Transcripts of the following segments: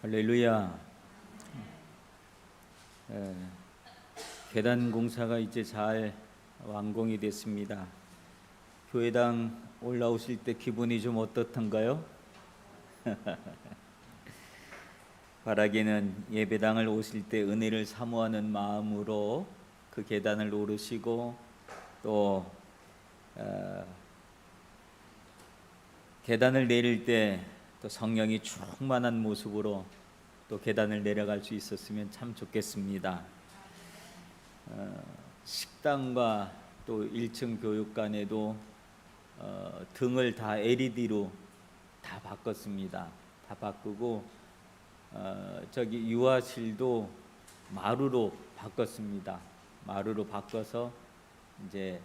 할렐루야. 예, 계단 공사가 이제 잘 완공이 됐습니다. 교회당 올라오실 때 기분이 좀 어떻던가요? 바라기는 예배당을 오실 때 은혜를 사모하는 마음으로 그 계단을 오르시고 또 계단을 내릴 때 또 성령이 충만한 모습으로 또 계단을 내려갈 수 있었으면 참 좋겠습니다. 식당과 또 1층 교육관에도 등을 다 LED로 다 바꿨습니다. 다 바꾸고 저기 유아실도 마루로 바꿨습니다. 마루로 바꿔서 이제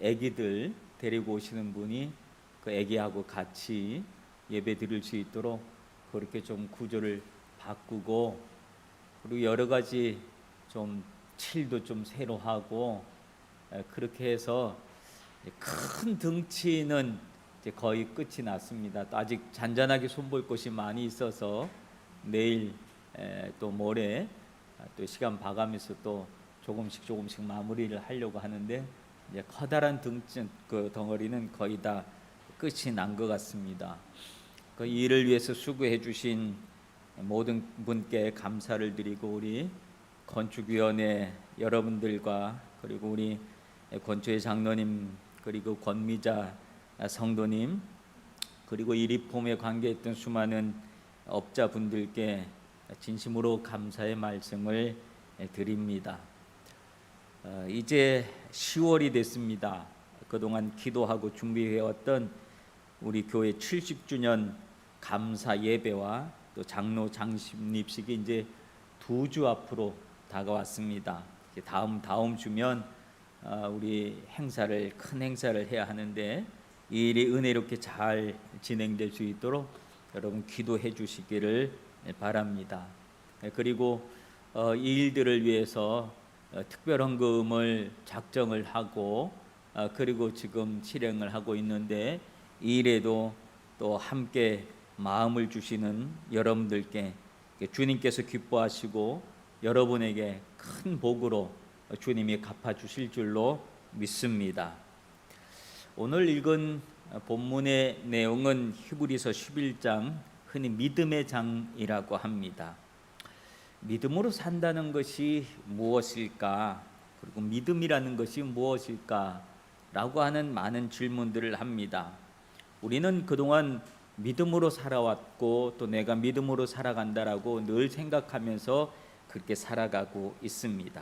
아기들 데리고 오시는 분이 그 아기하고 같이 예배 드릴 수 있도록 그렇게 좀 구조를 바꾸고, 그리고 여러 가지 좀 칠도 좀 새로 하고, 그렇게 해서 큰 덩치는 이제 거의 끝이 났습니다. 또 아직 잔잔하게 손볼 곳이 많이 있어서 내일 또 모레 또 시간 봐가면서 또 조금씩 마무리를 하려고 하는데, 이제 커다란 그 덩어리는 거의 다 끝이 난 것 같습니다. 그 일을 위해서 수고해 주신 모든 분께 감사를 드리고, 우리 건축위원회 여러분들과 그리고 우리 건축회 장로님, 그리고 권미자 성도님, 그리고 이 리폼에 관계했던 수많은 업자분들께 진심으로 감사의 말씀을 드립니다. 이제 10월이 됐습니다. 그동안 기도하고 준비해왔던 우리 교회 70주년 감사 예배와 또 장로 장립식이 이제 2주 앞으로 다가왔습니다. 다음 주면 우리 큰 행사를 해야 하는데, 이 일이 은혜롭게 잘 진행될 수 있도록 여러분 기도해 주시기를 바랍니다. 그리고 이 일들을 위해서 특별헌금을 작정을 하고 그리고 지금 실행을 하고 있는데, 이 일에도 또 함께 마음을 주시는 여러분들께 주님께서 기뻐하시고 여러분에게 큰 복으로 주님이 갚아주실 줄로 믿습니다. 오늘 읽은 본문의 내용은 히브리서 11장, 흔히 믿음의 장이라고 합니다. 믿음으로 산다는 것이 무엇일까? 그리고 믿음이라는 것이 무엇일까? 라고 하는 많은 질문들을 합니다. 우리는 그동안 믿음으로 살아왔고 또 내가 믿음으로 살아간다라고 늘 생각하면서 그렇게 살아가고 있습니다.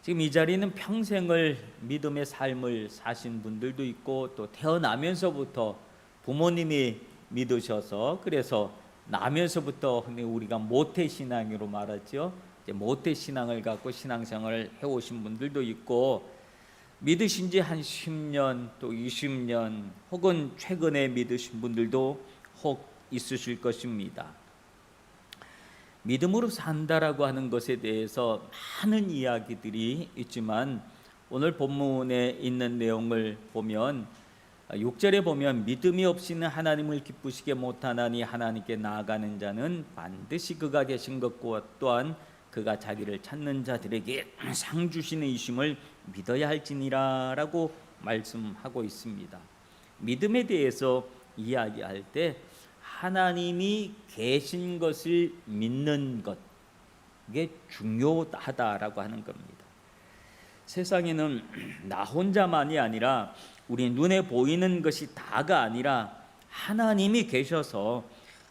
지금 이 자리는 평생을 믿음의 삶을 사신 분들도 있고, 또 태어나면서부터 부모님이 믿으셔서 그래서 나면서부터 우리가 모태신앙으로 말하죠. 모태신앙을 갖고 신앙생활을 해오신 분들도 있고, 믿으신 지 한 10년 또 20년 혹은 최근에 믿으신 분들도 혹 있으실 것입니다. 믿음으로 산다라고 하는 것에 대해서 많은 이야기들이 있지만, 오늘 본문에 있는 내용을 보면 6절에 보면 믿음이 없이는 하나님을 기쁘시게 못하나니 하나님께 나아가는 자는 반드시 그가 계신 것과 또한 그가 자기를 찾는 자들에게 상 주시는 이심을 믿어야 할지니라 라고 말씀하고 있습니다. 믿음에 대해서 이야기할 때 하나님이 계신 것을 믿는 것, 이게 중요하다라고 하는 겁니다. 세상에는 나 혼자만이 아니라 우리 눈에 보이는 것이 다가 아니라 하나님이 계셔서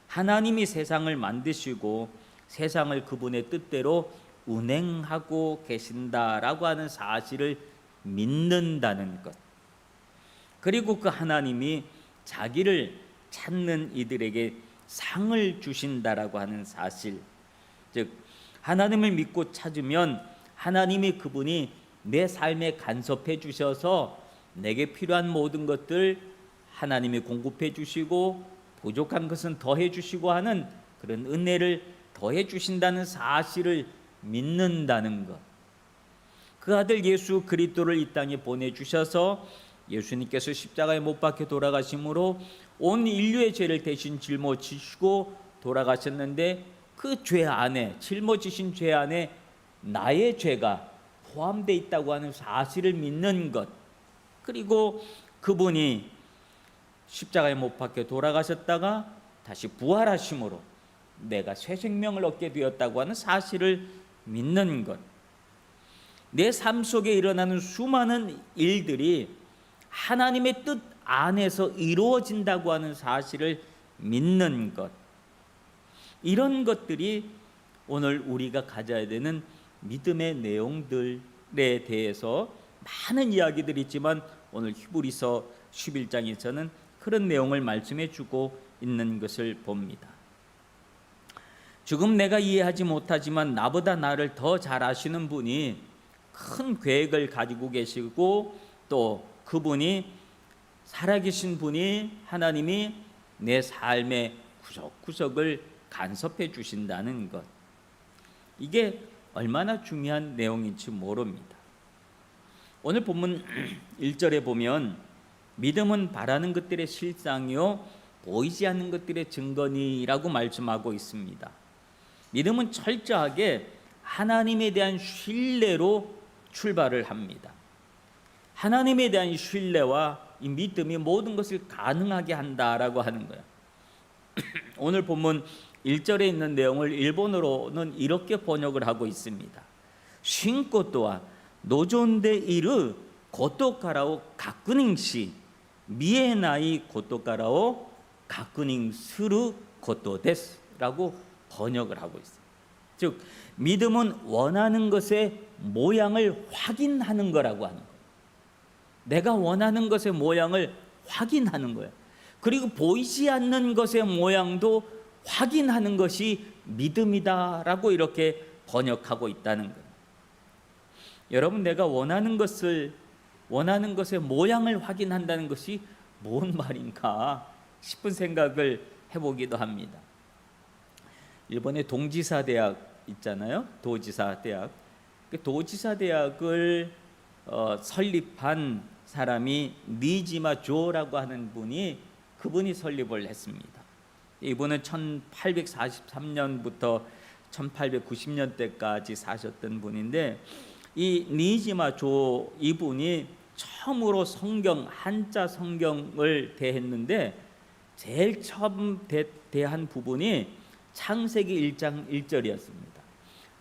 하나님이 세상을 만드시고 세상을 그분의 뜻대로 운행하고 계신다라고 하는 사실을 믿는다는 것, 그리고 그 하나님이 자기를 찾는 이들에게 상을 주신다라고 하는 사실, 즉 하나님을 믿고 찾으면 하나님이 그분이 내 삶에 간섭해 주셔서 내게 필요한 모든 것들 하나님이 공급해 주시고 부족한 것은 더해 주시고 하는 그런 은혜를 더해 주신다는 사실을 믿는다는 것. 그 아들 예수 그리스도를 이 땅에 보내주셔서 예수님께서 십자가에 못 박혀 돌아가심으로 온 인류의 죄를 대신 짊어지시고 돌아가셨는데, 그 죄 안에, 짊어지신 죄 안에 나의 죄가 포함되어 있다고 하는 사실을 믿는 것, 그리고 그분이 십자가에 못 박혀 돌아가셨다가 다시 부활하심으로 내가 새 생명을 얻게 되었다고 하는 사실을 믿는 것, 내 삶 속에 일어나는 수많은 일들이 하나님의 뜻 안에서 이루어진다고 하는 사실을 믿는 것, 이런 것들이 오늘 우리가 가져야 되는 믿음의 내용들에 대해서 많은 이야기들이 있지만 오늘 히브리서 11장에서는 그런 내용을 말씀해 주고 있는 것을 봅니다. 지금 내가 이해하지 못하지만 나보다 나를 더 잘 아시는 분이 큰 계획을 가지고 계시고, 또 그분이 살아계신 분이 하나님이 내 삶의 구석구석을 간섭해 주신다는 것, 이게 얼마나 중요한 내용인지 모릅니다. 오늘 본문 1절에 보면 믿음은 바라는 것들의 실상이요 보이지 않는 것들의 증거니라고 말씀하고 있습니다. 믿음은 철저하게 하나님에 대한 신뢰로 출발을 합니다. 하나님에 대한 신뢰와 이 믿음이 모든 것을 가능하게 한다라고 하는 거예요. 오늘 본문 1절에 있는 내용을 일본어로는 이렇게 번역을 하고 있습니다. 신고토와 노존데 이르 고토카라오 가꾸닝시 미에나이 고토카라오 가꾸닝 스루 고토 데스라고 번역을 하고 있어요. 즉 믿음은 원하는 것의 모양을 확인하는 거라고 하는 거예요. 내가 원하는 것의 모양을 확인하는 거예요. 그리고 보이지 않는 것의 모양도 확인하는 것이 믿음이다라고 이렇게 번역하고 있다는 거예요. 여러분, 내가 원하는 것의 모양을 확인한다는 것이 뭔 말인가 싶은 생각을 해보기도 합니다. 일본의 동지사 대학 있잖아요. 도지사 대학. 그 도지사 대학을 설립한 사람이 니지마 조라고 하는 그분이 설립을 했습니다. 이분은 1843년부터 1890년대까지 사셨던 분인데, 이 니지마 조 이분이 처음으로 한자 성경을 대했는데 제일 처음 대한 부분이 창세기 1장 1절이었습니다.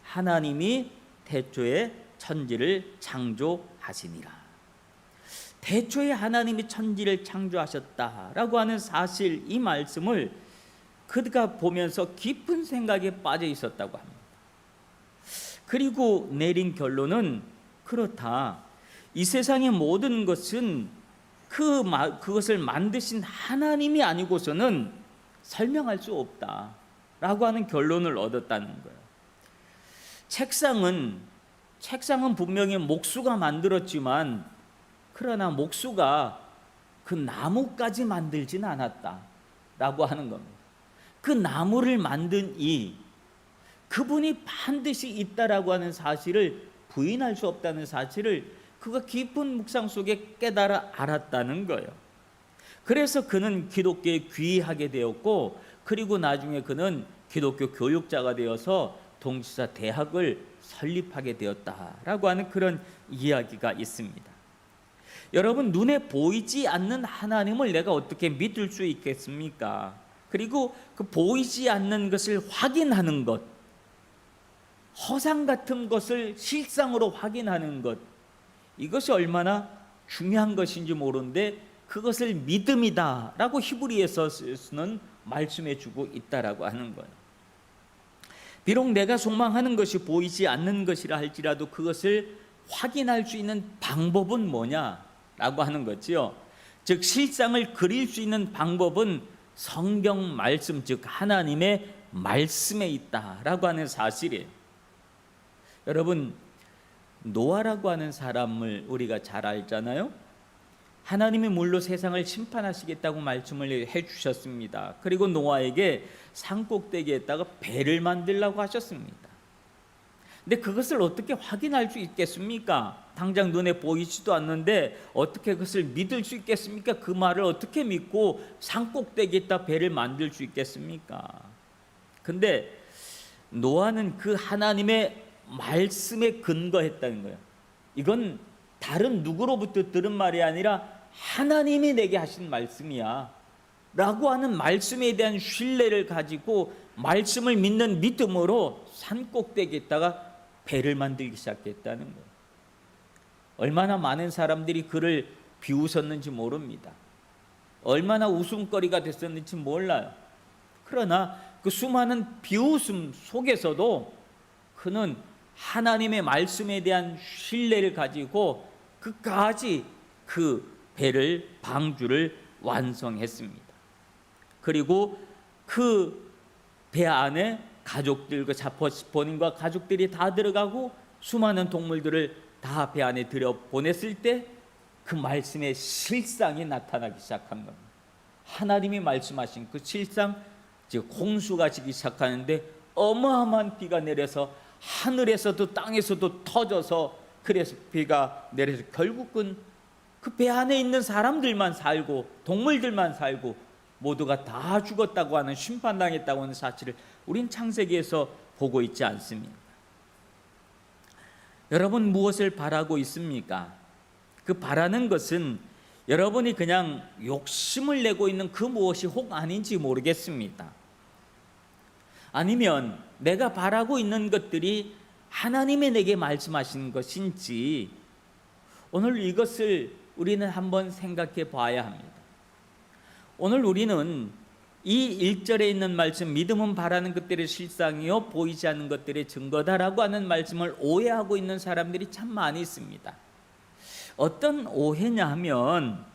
하나님이 태초에 천지를 창조하시니라. 태초에 하나님이 천지를 창조하셨다라고 하는 사실, 이 말씀을 그가 보면서 깊은 생각에 빠져 있었다고 합니다. 그리고 내린 결론은 그렇다. 이 세상의 모든 것은 그것을 만드신 하나님이 아니고서는 설명할 수 없다라고 하는 결론을 얻었다는 거예요. 책상은 분명히 목수가 만들었지만, 그러나 목수가 그 나무까지 만들지는 않았다라고 하는 겁니다. 그 나무를 만든 그분이 반드시 있다라고 하는 사실을 부인할 수 없다는 사실을 그가 깊은 묵상 속에 깨달아 알았다는 거예요. 그래서 그는 기독교에 귀의하게 되었고, 그리고 나중에 그는 기독교 교육자가 되어서 동지사 대학을 설립하게 되었다라고 하는 그런 이야기가 있습니다. 여러분, 눈에 보이지 않는 하나님을 내가 어떻게 믿을 수 있겠습니까? 그리고 그 보이지 않는 것을 확인하는 것, 허상 같은 것을 실상으로 확인하는 것, 이것이 얼마나 중요한 것인지 모르는데 그것을 믿음이다라고 히브리서는 말씀해 주고 있다라고 하는 거예요. 비록 내가 소망하는 것이 보이지 않는 것이라 할지라도 그것을 확인할 수 있는 방법은 뭐냐라고 하는 거지요. 즉 실상을 그릴 수 있는 방법은 성경 말씀, 즉 하나님의 말씀에 있다라고 하는 사실이에요. 여러분, 노아라고 하는 사람을 우리가 잘 알잖아요. 하나님이 물로 세상을 심판하시겠다고 말씀을 해주셨습니다. 그리고 노아에게 산꼭대기에다가 배를 만들라고 하셨습니다. 근데 그것을 어떻게 확인할 수 있겠습니까? 당장 눈에 보이지도 않는데 어떻게 그것을 믿을 수 있겠습니까? 그 말을 어떻게 믿고 산꼭대기에다 배를 만들 수 있겠습니까? 근데 노아는 그 하나님의 말씀에 근거했다는 거예요. 이건 다른 누구로부터 들은 말이 아니라 하나님이 내게 하신 말씀이야 라고 하는 말씀에 대한 신뢰를 가지고 말씀을 믿는 믿음으로 산 꼭대기에다가 배를 만들기 시작했다는 거예요. 얼마나 많은 사람들이 그를 비웃었는지 모릅니다. 얼마나 웃음거리가 됐었는지 몰라요. 그러나 그 수많은 비웃음 속에서도 그는 하나님의 말씀에 대한 신뢰를 가지고 끝까지 그 배를, 방주를 완성했습니다. 그리고 그 배 안에 가족들과 본인과 가족들이 다 들어가고 수많은 동물들을 다 배 안에 들여보냈을 때 그 말씀의 실상이 나타나기 시작한 겁니다. 하나님이 말씀하신 그 실상, 즉 홍수가 지기 시작하는데 어마어마한 비가 내려서 하늘에서도 땅에서도 터져서, 그래서 비가 내려서 결국은 그 배 안에 있는 사람들만 살고 동물들만 살고 모두가 다 죽었다고 하는, 심판당했다고 하는 사실을 우린 창세기에서 보고 있지 않습니까? 여러분, 무엇을 바라고 있습니까? 그 바라는 것은 여러분이 그냥 욕심을 내고 있는 그 무엇이 혹 아닌지 모르겠습니다. 아니면 내가 바라고 있는 것들이 하나님이 내게 말씀하시는 것인지, 오늘 이것을 우리는 한번 생각해 봐야 합니다. 오늘 우리는 이 1절에 있는 말씀, 믿음은 바라는 것들의 실상이요 보이지 않는 것들의 증거다라고 하는 말씀을 오해하고 있는 사람들이 참 많이 있습니다. 어떤 오해냐 하면,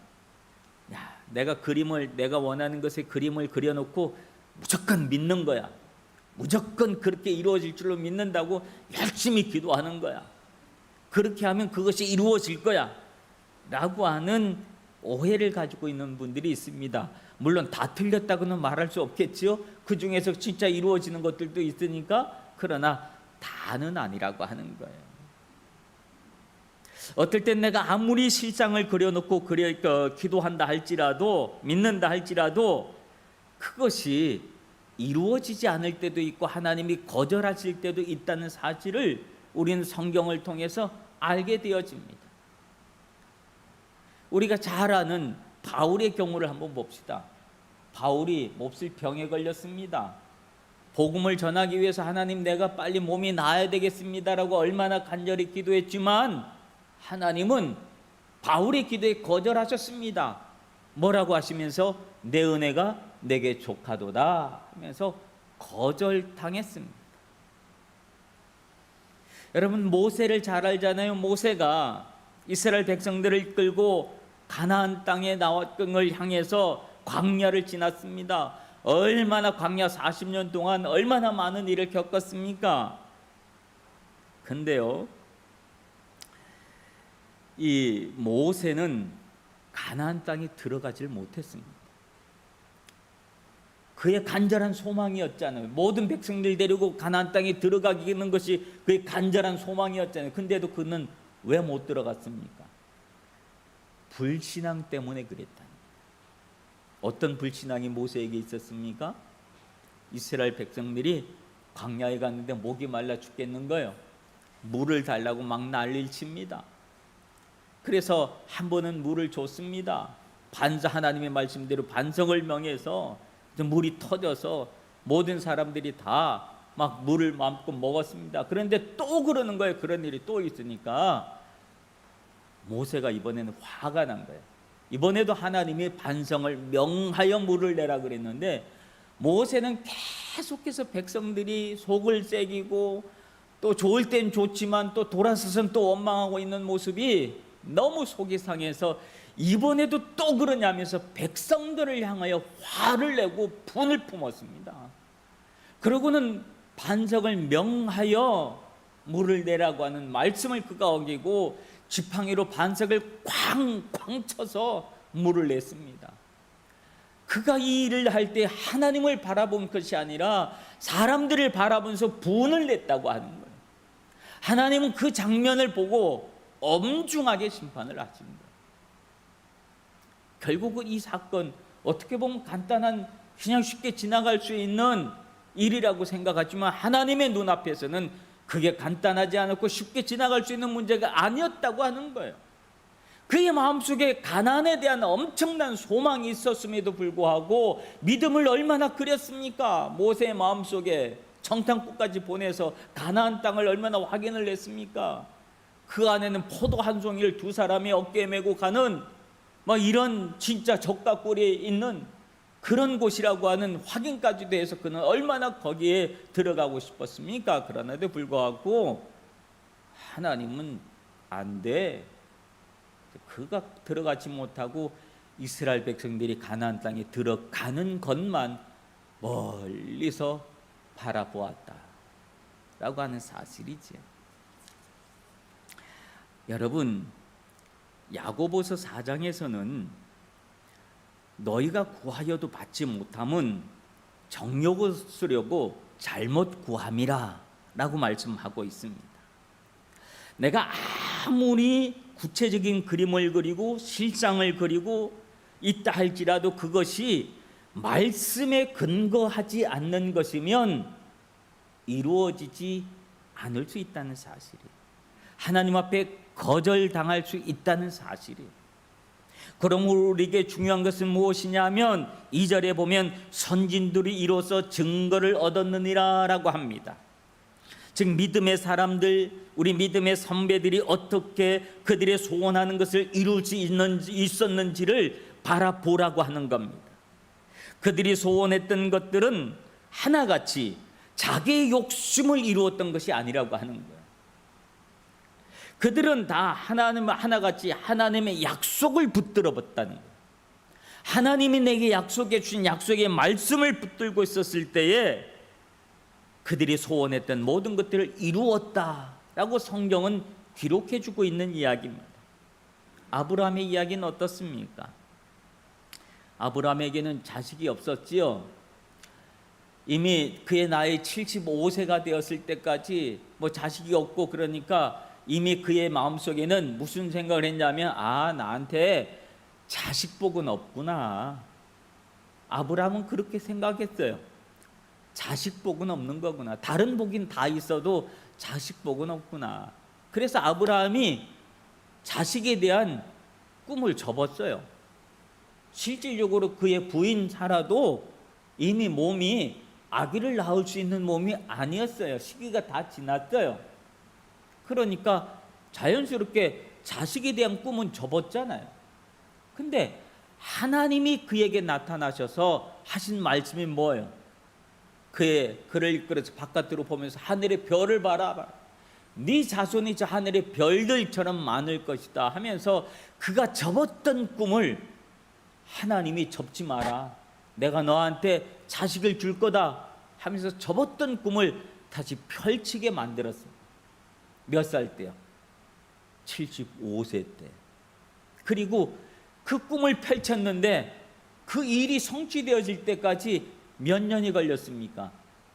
내가 원하는 것에 그림을 그려놓고 무조건 믿는 거야. 무조건 그렇게 이루어질 줄로 믿는다고 열심히 기도하는 거야. 그렇게 하면 그것이 이루어질 거야 라고 하는 오해를 가지고 있는 분들이 있습니다. 물론 다 틀렸다고는 말할 수 없겠지요. 그 중에서 진짜 이루어지는 것들도 있으니까. 그러나 다는 아니라고 하는 거예요. 어떨 땐 내가 아무리 실상을 그려놓고 기도한다 할지라도, 믿는다 할지라도 그것이 이루어지지 않을 때도 있고 하나님이 거절하실 때도 있다는 사실을 우리는 성경을 통해서 알게 되어집니다. 우리가 잘 아는 바울의 경우를 한번 봅시다. 바울이 몹쓸 병에 걸렸습니다. 복음을 전하기 위해서 하나님, 내가 빨리 몸이 나아야 되겠습니다라고 얼마나 간절히 기도했지만 하나님은 바울의 기도에 거절하셨습니다. 뭐라고 하시면서 내 은혜가 내게 족하도다 하면서 거절당했습니다. 여러분, 모세를 잘 알잖아요. 모세가 이스라엘 백성들을 이끌고 가나안 땅에 나왔던 걸 향해서 광야를 지났습니다. 얼마나 광야 40년 동안 얼마나 많은 일을 겪었습니까? 근데요, 이 모세는 가나안 땅에 들어가질 못했습니다. 그의 간절한 소망이었잖아요. 모든 백성들 데리고 가나안 땅에 들어가기는 것이 그의 간절한 소망이었잖아요. 근데도 그는 왜 못 들어갔습니까? 불신앙 때문에 그랬다. 어떤 불신앙이 모세에게 있었습니까? 이스라엘 백성들이 광야에 갔는데 목이 말라 죽겠는 거예요. 물을 달라고 막 난리를 칩니다. 그래서 한 번은 물을 줬습니다. 하나님의 말씀대로 반성을 명해서 물이 터져서 모든 사람들이 다 막 물을 마음껏 먹었습니다. 그런데 또 그러는 거예요. 그런 일이 또 있으니까 모세가 이번에는 화가 난 거예요. 이번에도 하나님이 반성을 명하여 물을 내라 그랬는데 모세는 계속해서 백성들이 속을 새기고 또 좋을 땐 좋지만 또 돌아서선 또 원망하고 있는 모습이 너무 속이 상해서 이번에도 또 그러냐면서 백성들을 향하여 화를 내고 분을 품었습니다. 그러고는 반석을 명하여 물을 내라고 하는 말씀을 그가 어기고 지팡이로 반석을 쾅쾅 쳐서 물을 냈습니다. 그가 이 일을 할 때 하나님을 바라본 것이 아니라 사람들을 바라보면서 분을 냈다고 하는 거예요. 하나님은 그 장면을 보고 엄중하게 심판을 하신 거예요. 결국은 이 사건, 어떻게 보면 간단한 그냥 쉽게 지나갈 수 있는 일이라고 생각하지만 하나님의 눈앞에서는 그게 간단하지 않았고 쉽게 지나갈 수 있는 문제가 아니었다고 하는 거예요. 그의 마음속에 가나안에 대한 엄청난 소망이 있었음에도 불구하고 믿음을 얼마나 그렸습니까? 모세의 마음속에 정탐꾼까지 보내서 가나안 땅을 얼마나 확인을 했습니까? 그 안에는 포도 한 송이를 두 사람이 어깨에 메고 가는 이런 진짜 적과 꿀이 있는 그런 곳이라고 하는 확인까지도 해서 그는 얼마나 거기에 들어가고 싶었습니까? 그러나도 불구하고 하나님은 안 돼. 그가 들어가지 못하고 이스라엘 백성들이 가나안 땅에 들어가는 것만 멀리서 바라보았다 라고 하는 사실이지요. 여러분, 야고보서 4장에서는 너희가 구하여도 받지 못함은 정욕을 쓰려고 잘못 구함이라 라고 말씀하고 있습니다. 내가 아무리 구체적인 그림을 그리고 실상을 그리고 있다 할지라도 그것이 말씀에 근거하지 않는 것이면 이루어지지 않을 수 있다는 사실이에요. 하나님 앞에 거절당할 수 있다는 사실이에요. 그러므로 우리에게 중요한 것은 무엇이냐면 2절에 보면 선진들이 이로써 증거를 얻었느니라 라고 합니다. 즉 믿음의 사람들, 우리 믿음의 선배들이 어떻게 그들의 소원하는 것을 이룰 수 있었는지를 바라보라고 하는 겁니다. 그들이 소원했던 것들은 하나같이 자기의 욕심을 이루었던 것이 아니라고 하는 거예요. 그들은 다 하나같이 하나님의 약속을 붙들어봤다는 거예요. 하나님이 내게 약속해 주신 약속의 말씀을 붙들고 있었을 때에 그들이 소원했던 모든 것들을 이루었다라고 성경은 기록해 주고 있는 이야기입니다. 아브라함의 이야기는 어떻습니까? 아브라함에게는 자식이 없었지요. 이미 그의 나이 75세가 되었을 때까지 자식이 없고 그러니까 이미 그의 마음속에는 무슨 생각을 했냐면 나한테 자식복은 없구나. 아브라함은 그렇게 생각했어요. 자식복은 없는 거구나. 다른 복은 다 있어도 자식복은 없구나. 그래서 아브라함이 자식에 대한 꿈을 접었어요. 실질적으로 그의 부인 사라도 이미 몸이 아기를 낳을 수 있는 몸이 아니었어요. 시기가 다 지났어요. 그러니까 자연스럽게 자식에 대한 꿈은 접었잖아요. 근데 하나님이 그에게 나타나셔서 하신 말씀이 뭐예요? 그를 이끌어서 바깥으로 보면서 하늘의 별을 바라봐라. 네 자손이 저 하늘의 별들처럼 많을 것이다 하면서 그가 접었던 꿈을 하나님이 접지 마라. 내가 너한테 자식을 줄 거다 하면서 접었던 꿈을 다시 펼치게 만들었습니다. 몇 살 때요? 75세 때. 그리고 그 꿈을 펼쳤는데 그 일이 성취되어질 때까지 몇 년이 걸렸습니까?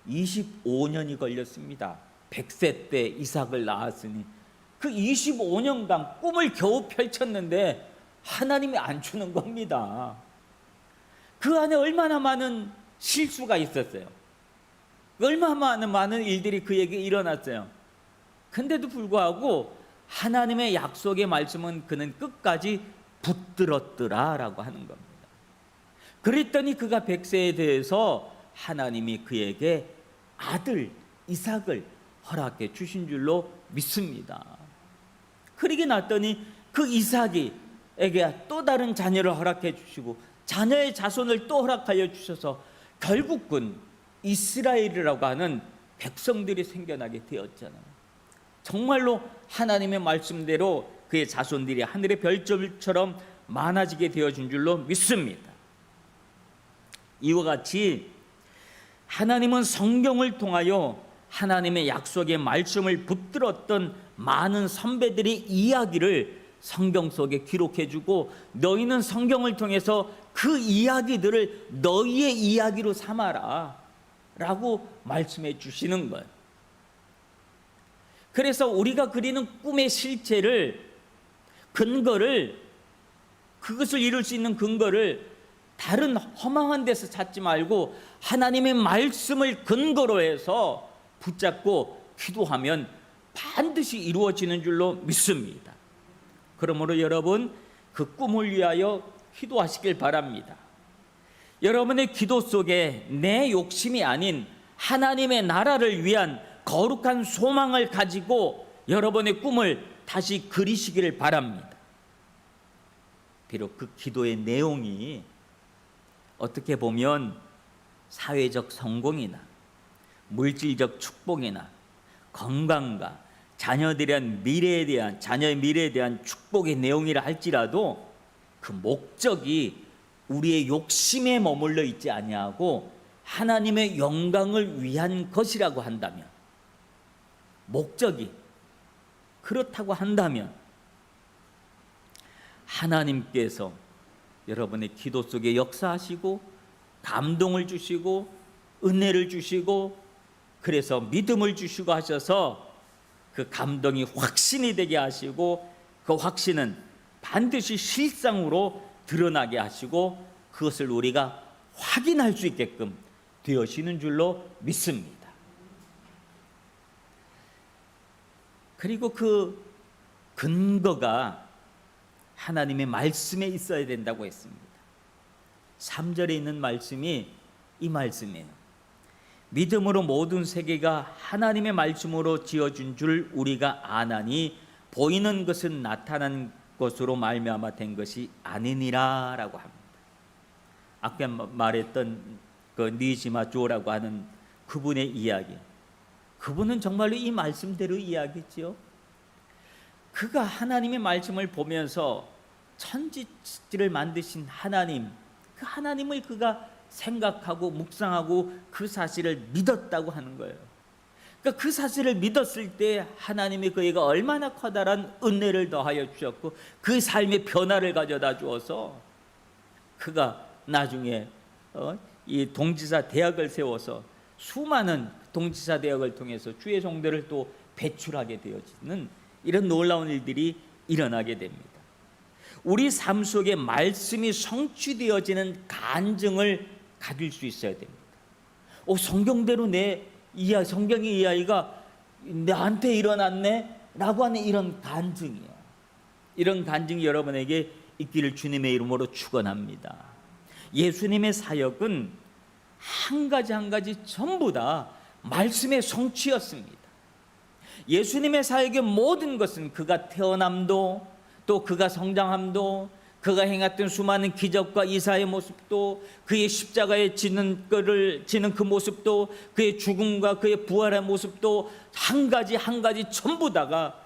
25년이 걸렸습니다. 100세 때 이삭을 낳았으니 그 25년간 꿈을 겨우 펼쳤는데 하나님이 안 주는 겁니다. 그 안에 얼마나 많은 실수가 있었어요. 얼마나 많은 일들이 그에게 일어났어요. 근데도 불구하고 하나님의 약속의 말씀은 그는 끝까지 붙들었더라라고 하는 겁니다. 그랬더니 그가 100세에 대해서 하나님이 그에게 아들 이삭을 허락해 주신 줄로 믿습니다. 그러게 났더니 그 이삭에게 또 다른 자녀를 허락해 주시고 자녀의 자손을 또 허락하여 주셔서 결국은 이스라엘이라고 하는 백성들이 생겨나게 되었잖아요. 정말로 하나님의 말씀대로 그의 자손들이 하늘의 별들처럼 많아지게 되어준 줄로 믿습니다. 이와 같이 하나님은 성경을 통하여 하나님의 약속의 말씀을 붙들었던 많은 선배들의 이야기를 성경 속에 기록해주고 너희는 성경을 통해서 그 이야기들을 너희의 이야기로 삼아라 라고 말씀해 주시는 거예요. 그래서 우리가 그리는 꿈의 실체를 그것을 이룰 수 있는 근거를 다른 허망한 데서 찾지 말고 하나님의 말씀을 근거로 해서 붙잡고 기도하면 반드시 이루어지는 줄로 믿습니다. 그러므로 여러분, 그 꿈을 위하여 기도하시길 바랍니다. 여러분의 기도 속에 내 욕심이 아닌 하나님의 나라를 위한 거룩한 소망을 가지고 여러분의 꿈을 다시 그리시기를 바랍니다. 비록 그 기도의 내용이 어떻게 보면 사회적 성공이나 물질적 축복이나 건강과 자녀의 미래에 대한 축복의 내용이라 할지라도 그 목적이 우리의 욕심에 머물러 있지 아니하고 하나님의 영광을 위한 것이라고 한다면, 목적이 그렇다고 한다면 하나님께서 여러분의 기도 속에 역사하시고 감동을 주시고 은혜를 주시고 그래서 믿음을 주시고 하셔서 그 감동이 확신이 되게 하시고 그 확신은 반드시 실상으로 드러나게 하시고 그것을 우리가 확인할 수 있게끔 되어지는 줄로 믿습니다. 그리고 그 근거가 하나님의 말씀에 있어야 된다고 했습니다. 3절에 있는 말씀이 이 말씀이에요. 믿음으로 모든 세계가 하나님의 말씀으로 지어준 줄 우리가 아나니 보이는 것은 나타난 것으로 말미암아 된 것이 아니니라 라고 합니다. 아까 말했던 그 니시마 조라고 하는 그분의 이야기, 그분은 정말로 이 말씀대로 이야기했지요. 그가 하나님의 말씀을 보면서 천지를 만드신 하나님, 그 하나님을 그가 생각하고 묵상하고 그 사실을 믿었다고 하는 거예요. 그러니까 그 사실을 믿었을 때 하나님이 그에게 얼마나 커다란 은혜를 더하여 주셨고 그 삶의 변화를 가져다 주어서 그가 나중에 이 동지사 대학을 세워서 수많은 동지사 대학을 통해서 주의 종들을 또 배출하게 되어지는 이런 놀라운 일들이 일어나게 됩니다. 우리 삶 속에 말씀이 성취되어지는 간증을 가질 수 있어야 됩니다. 성경대로 성경의 이야기가 나한테 일어났네 라고 하는 이런 간증이에요. 이런 간증이 여러분에게 있기를 주님의 이름으로 축원합니다. 예수님의 사역은 한 가지 한 가지 전부 다 말씀의 성취였습니다. 예수님의 사역의 모든 것은 그가 태어남도 또 그가 성장함도 그가 행했던 수많은 기적과 이사의 모습도 그의 십자가에 지는 그 모습도 그의 죽음과 그의 부활의 모습도 한 가지 한 가지 전부 다가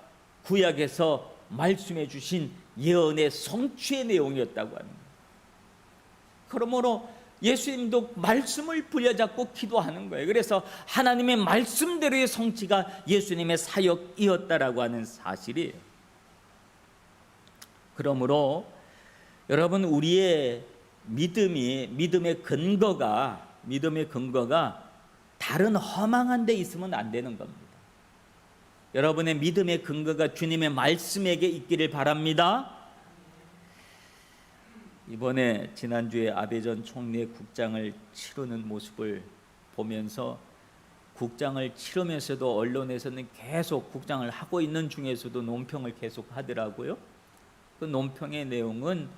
구약에서 말씀해 주신 예언의 성취의 내용이었다고 합니다. 그러므로 예수님도 말씀을 부여잡고 기도하는 거예요. 그래서 하나님의 말씀대로의 성취가 예수님의 사역이었다라고 하는 사실이에요. 그러므로 여러분, 우리의 믿음의 근거가 다른 허망한 데 있으면 안 되는 겁니다. 여러분의 믿음의 근거가 주님의 말씀에게 있기를 바랍니다. 이번에 지난주에 아베 전 총리의 국장을 치르는 모습을 보면서 국장을 치르면서도 언론에서는 계속 국장을 하고 있는 중에서도 논평을 계속 하더라고요. 그 논평의 내용은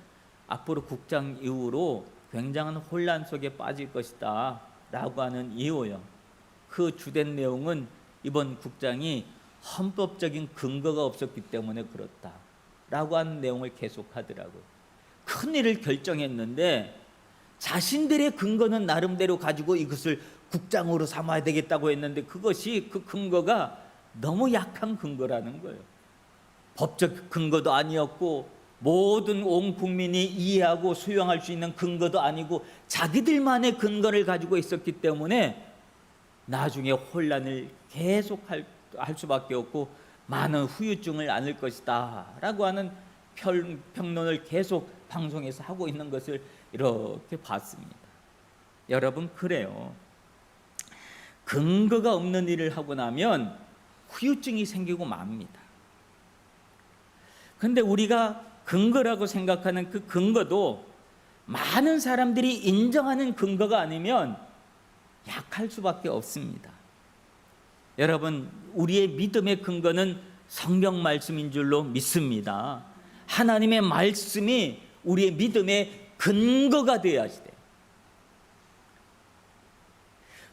앞으로 국장 이후로 굉장한 혼란 속에 빠질 것이다 라고 하는 이유요. 그 주된 내용은 이번 국장이 헌법적인 근거가 없었기 때문에 그렇다 라고 하는 내용을 계속 하더라고요. 큰 일을 결정했는데 자신들의 근거는 나름대로 가지고 이것을 국장으로 삼아야 되겠다고 했는데 그것이 그 근거가 너무 약한 근거라는 거예요. 법적 근거도 아니었고 모든 온 국민이 이해하고 수용할 수 있는 근거도 아니고 자기들만의 근거를 가지고 있었기 때문에 나중에 혼란을 계속 할 수밖에 없고 많은 후유증을 안을 것이다 라고 하는 평론을 계속 방송에서 하고 있는 것을 이렇게 봤습니다. 여러분, 그래요. 근거가 없는 일을 하고 나면 후유증이 생기고 맙니다. 그런데 우리가 근거라고 생각하는 그 근거도 많은 사람들이 인정하는 근거가 아니면 약할 수밖에 없습니다. 여러분, 우리의 믿음의 근거는 성경 말씀인 줄로 믿습니다. 하나님의 말씀이 우리의 믿음의 근거가 되어야지 돼요.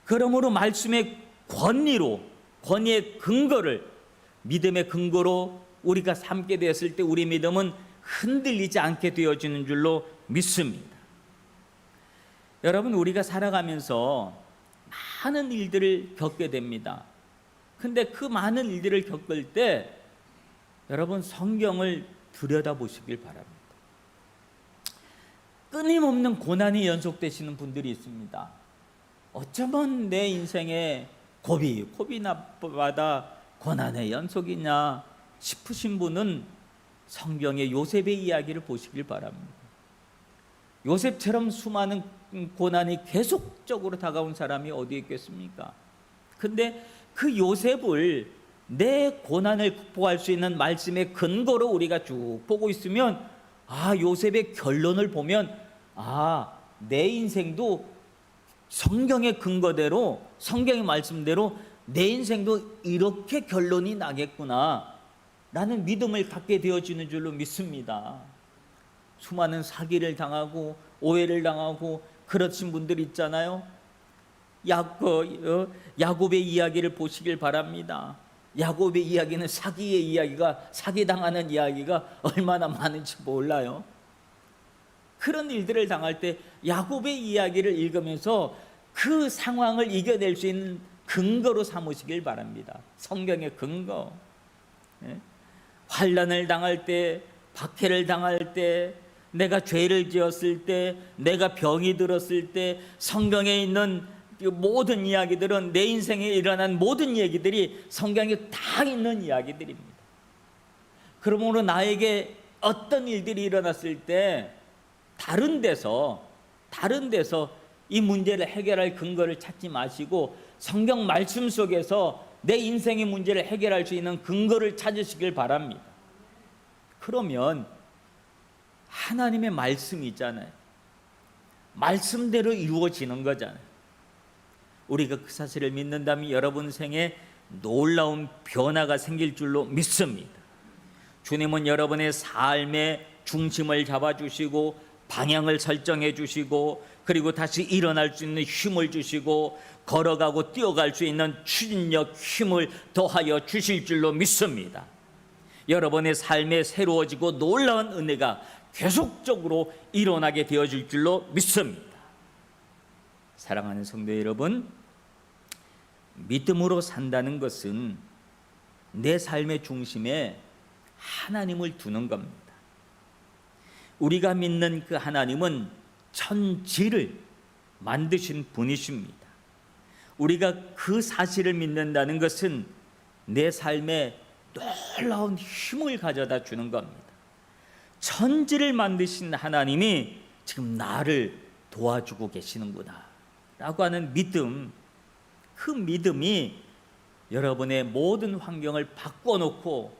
그러므로 말씀의 권위의 근거를 믿음의 근거로 우리가 삼게 되었을 때 우리 믿음은 흔들리지 않게 되어지는 줄로 믿습니다. 여러분, 우리가 살아가면서 많은 일들을 겪게 됩니다. 근데 그 많은 일들을 겪을 때 여러분, 성경을 들여다보시길 바랍니다. 끊임없는 고난이 연속되시는 분들이 있습니다. 어쩌면 내 인생에 고비마다 고난의 연속이냐 싶으신 분은 성경의 요셉의 이야기를 보시길 바랍니다. 요셉처럼 수많은 고난이 계속적으로 다가온 사람이 어디 있겠습니까? 근데 그 요셉을 내 고난을 극복할 수 있는 말씀의 근거로 우리가 쭉 보고 있으면 요셉의 결론을 보면 내 인생도 성경의 근거대로, 성경의 말씀대로 내 인생도 이렇게 결론이 나겠구나 라는 믿음을 갖게 되어지는 줄로 믿습니다. 수많은 사기를 당하고 오해를 당하고 그러신 분들 있잖아요. 야곱의 이야기를 보시길 바랍니다. 야곱의 이야기는 사기당하는 이야기가 얼마나 많은지 몰라요. 그런 일들을 당할 때 야곱의 이야기를 읽으면서 그 상황을 이겨낼 수 있는 근거로 삼으시길 바랍니다. 성경의 근거. 환난을 당할 때, 박해를 당할 때, 내가 죄를 지었을 때, 내가 병이 들었을 때, 성경에 있는 모든 이야기들은, 내 인생에 일어난 모든 얘기들이 성경에 다 있는 이야기들입니다. 그러므로 나에게 어떤 일들이 일어났을 때 다른 데서 이 문제를 해결할 근거를 찾지 마시고 성경 말씀 속에서 내 인생의 문제를 해결할 수 있는 근거를 찾으시길 바랍니다. 그러면 하나님의 말씀이 있잖아요. 말씀대로 이루어지는 거잖아요. 우리가 그 사실을 믿는다면 여러분 생에 놀라운 변화가 생길 줄로 믿습니다. 주님은 여러분의 삶의 중심을 잡아주시고 방향을 설정해 주시고, 그리고 다시 일어날 수 있는 힘을 주시고, 걸어가고 뛰어갈 수 있는 추진력, 힘을 더하여 주실 줄로 믿습니다. 여러분의 삶에 새로워지고 놀라운 은혜가 계속적으로 일어나게 되어질 줄로 믿습니다. 사랑하는 성도 여러분, 믿음으로 산다는 것은 내 삶의 중심에 하나님을 두는 겁니다. 우리가 믿는 그 하나님은 천지를 만드신 분이십니다. 우리가 그 사실을 믿는다는 것은 내 삶에 놀라운 힘을 가져다 주는 겁니다. 천지를 만드신 하나님이 지금 나를 도와주고 계시는구나 라고 하는 믿음, 그 믿음이 여러분의 모든 환경을 바꿔놓고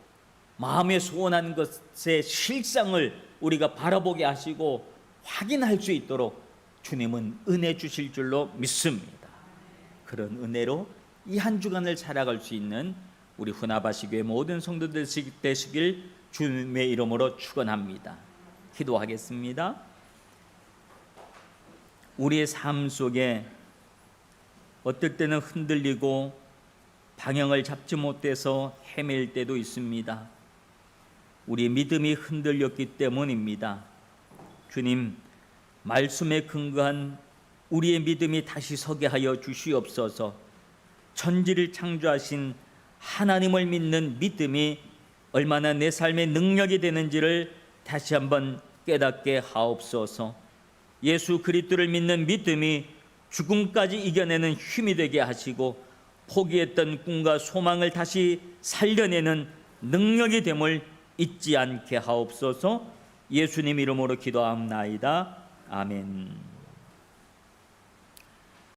마음에 소원한 것의 실상을 우리가 바라보게 하시고 확인할 수 있도록 주님은 은혜 주실 줄로 믿습니다. 그런 은혜로 이 한 주간을 살아갈 수 있는 우리 후나바시교회 모든 성도들 되시길 주님의 이름으로 축원합니다. 기도하겠습니다. 우리의 삶 속에 어떨 때는 흔들리고 방향을 잡지 못해서 헤맬 때도 있습니다. 우리의 믿음이 흔들렸기 때문입니다. 주님, 말씀에 근거한 우리의 믿음이 다시 서게 하여 주시옵소서. 천지를 창조하신 하나님을 믿는 믿음이 얼마나 내 삶의 능력이 되는지를 다시 한번 깨닫게 하옵소서. 예수 그리스도를 믿는 믿음이 죽음까지 이겨내는 힘이 되게 하시고 포기했던 꿈과 소망을 다시 살려내는 능력이 됨을 잊지 않게 하옵소서. 예수님 이름으로 기도합나이다. 아멘.